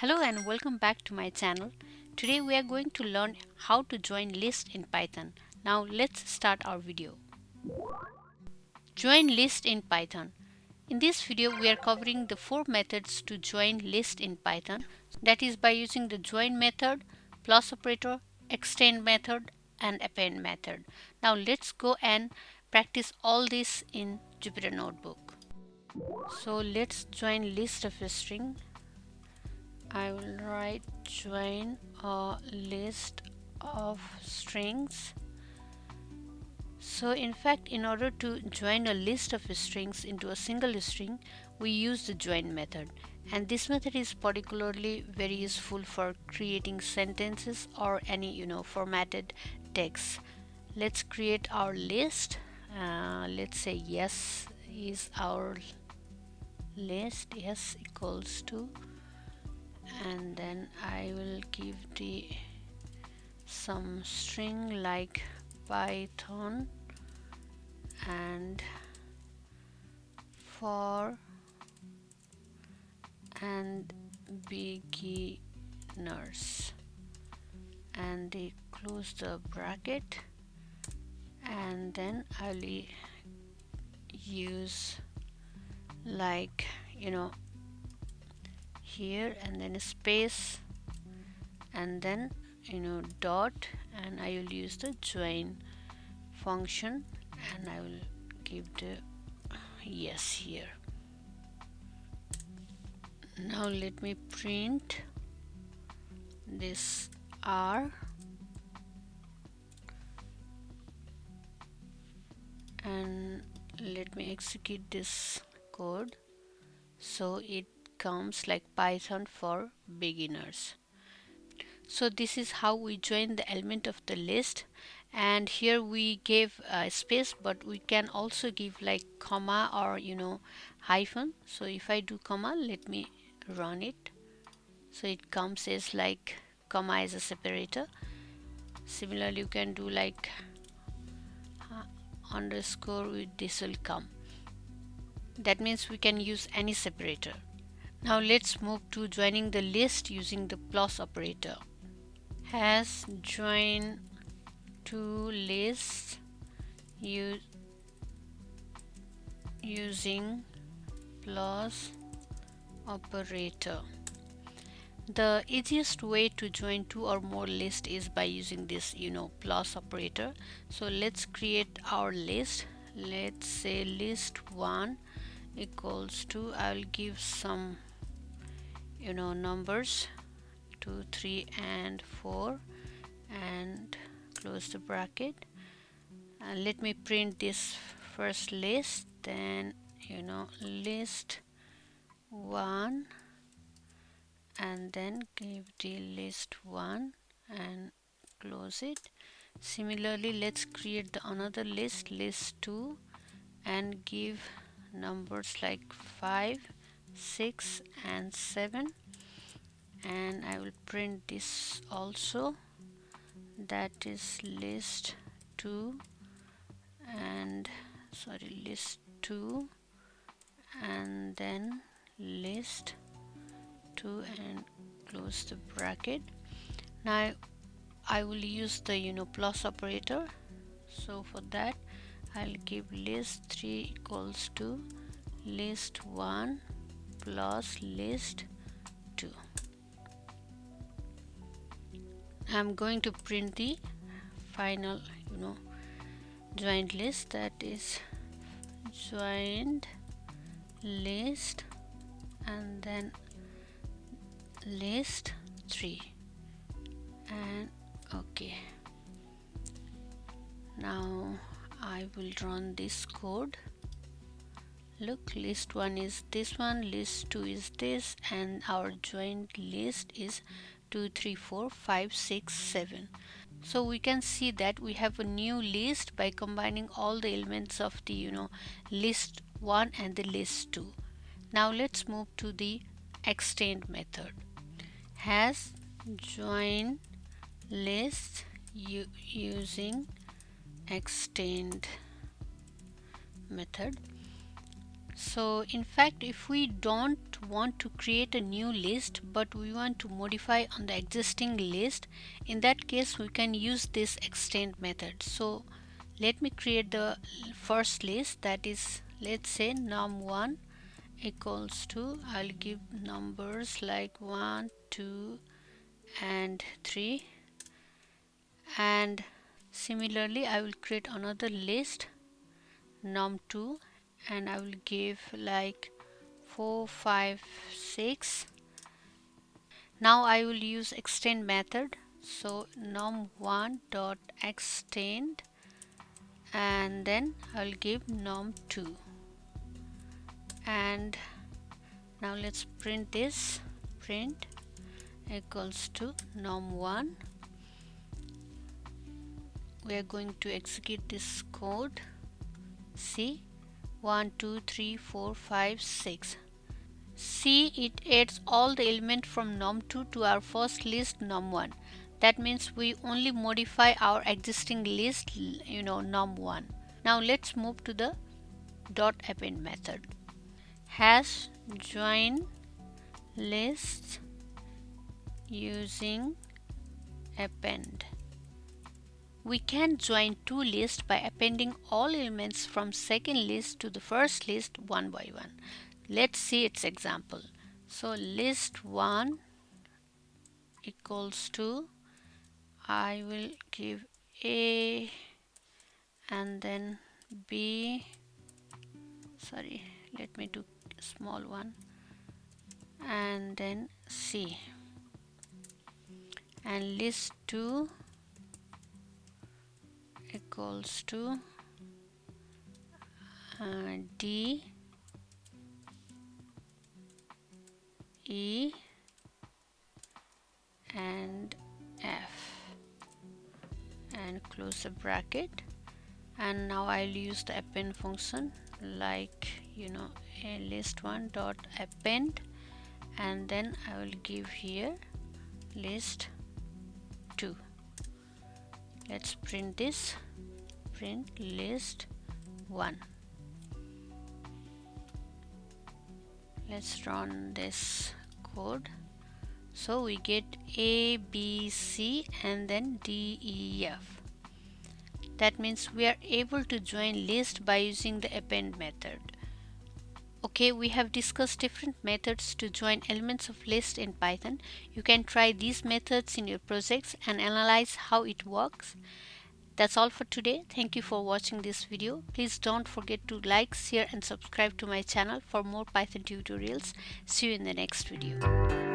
Hello and welcome back to my channel. Today we are going to learn how to join list in Python. Now let's start our video. Join list in Python. In this video we are covering the 4 methods to join list in Python, that is by using the join method, plus operator, extend method and append method. Now let's go and practice all this in Jupyter Notebook. So let's join list of a string. I will write join a list of strings. So in fact, in order to join a list of strings into a single string, we use the join method, and this method is particularly very useful for creating sentences or any formatted text. Let's create our list. Let's say yes is our list, yes equals to, and then I will give the some string like Python and for and beginners, and they close the bracket, and then I'll use like here and then a space and then dot, and I will use the join function and I will give the yes here. Now let me print this R and let me execute this code so it comes like Python for beginners. So this is how we join the element of the list, and here we gave a space, but we can also give like comma or hyphen. So if I do comma, let me run it, so it comes as like comma as a separator. Similarly you can do like underscore, with this will come. That means we can use any separator. Now let's move to joining the list using the plus operator. Has join two lists using plus operator. The easiest way to join two or more lists is by using this plus operator. So let's create our list. Let's say list1 equals to, I'll give some numbers 2, 3 and 4 and close the bracket, and let me print this first list, then list 1 and then give the list 1 and close it. Similarly let's create the another list, list 2, and give numbers like 5, 6 and 7, and I will print this also, that is list 2 and list 2 and then list 2 and close the bracket. Now I will use the plus operator. So for that I'll give list 3 equals to list 1 plus list 2. I'm going to print the final joined list, that is joined list and then list 3 and okay. Now I will run this code. Look, list 1 is this one, list 2 is this, and our joined list is 2, 3, 4, 5, 6, 7. So we can see that we have a new list by combining all the elements of the list 1 and the list 2. Now let's move to the extend method. Has join list using extend method. So in fact, if we don't want to create a new list but we want to modify on the existing list, in that case we can use this extend method. So let me create the first list, that is, let's say num1 equals to, I'll give numbers like 1, 2 and 3, and similarly I will create another list num2 and I will give like 4, 5, 6. Now I will use extend method. So num1 dot extend, and then I'll give num2, and now let's print this. Print equals to num1. We are going to execute this code. See, 1, 2, 3, 4, 5, 6. See, it adds all the elements from num2 to our first list num1. That means we only modify our existing list, num1. Now let's move to the dot append method. Hash join lists using append. We can join two lists by appending all elements from second list to the first list one by one. Let's see its example. So list 1 equals to, I will give A and then B, sorry, let me do small one, and then C, and list 2 equals to D, E and F, and close the bracket. And now I'll use the append function, like a list1 dot append, and then I will give here list 2. Let's print this. Print list 1. Let's run this code. So we get A, B, C and then D, E, F. That means we are able to join list by using the append method. Okay, we have discussed different methods to join elements of list in Python. You can try these methods in your projects and analyze how it works. That's all for today. Thank you for watching this video. Please don't forget to like, share and subscribe to my channel for more Python tutorials. See you in the next video.